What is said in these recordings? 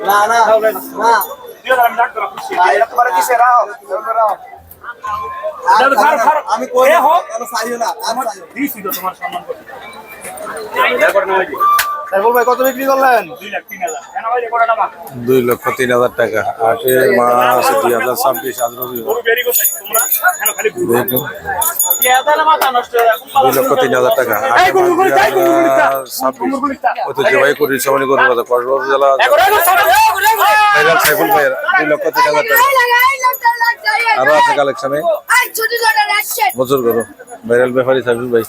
না না না আমি কই না তোমার সম্মান করছি সাইফুল ভাই কত বিক্রি করলেন 2,03,000 টাকা। 8 মাস 2026 আজ রবিবার। 2,03,000 টাকা। 2026 ঐতিহ্যবাহী কুটির সমানি গরু বাজার কক্সবাজার জেলা ভাইরাল সাইফুল ভাইয়ের 2,03,000 টাকা। আরো আছে কালেকশনে বছর গরু ভাইরাল ব্যাপারী সাইফুল ভাই।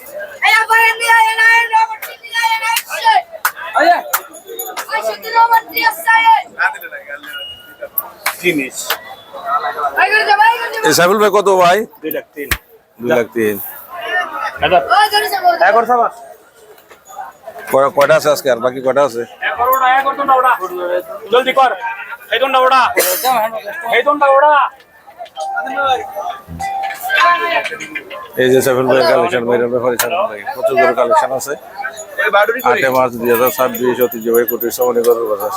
সাইফুল ভাই কত ভাই? 2,03,000। কয়টা আছে আজকে আর বাকি কয়টা আছে? জলদি কর এই দন্ডা ওড়া এই যে সাইফুল ভাইয়ের কালেকশন ভাইরাল ব্যাপারী সাইফুল ভাই প্রচুর গরু কালেকশন আছে। 8 মার্চ 2026 ঐতিহ্যবাহী কুটির সমানি গরুর বাজার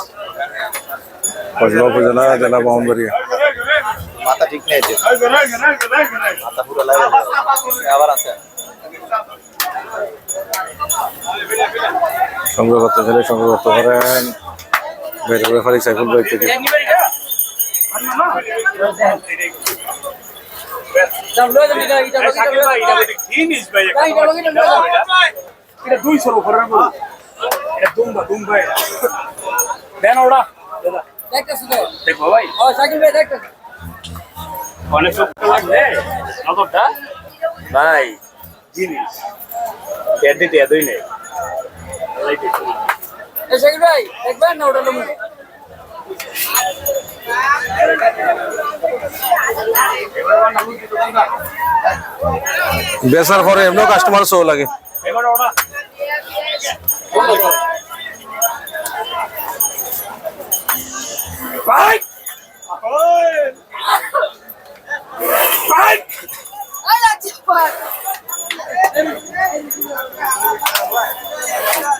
কসবা উপজেলা জেলা ব্রাহ্মণবাড়িয়া। মাথা ঠিক নেই মাথা পুরো লাগে আবার আছে সংগ্রহ করতে চাইলে সংগ্রহ করতে পারেন ভাইরাল ব্যাপারী সাইফুল ভাই থেকে। ভাই জিনিস দিতে এতই নেই ভাই দেখবেন না ওটা বেচার পরে এমন কাস্টমার সহ লাগে।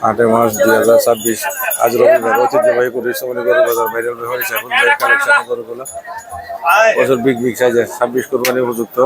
আট মার্চ 2026 আজ রবিবার ঐতিহ্যবাহী কুটির সমানি গরু বাজার ভাইরাল ব্যাপারী সাইফুল ভাইয়ের কালেকশন গরুগুলো প্রচুর বিগ সাইজের 26 কোরবানি উপযুক্ত।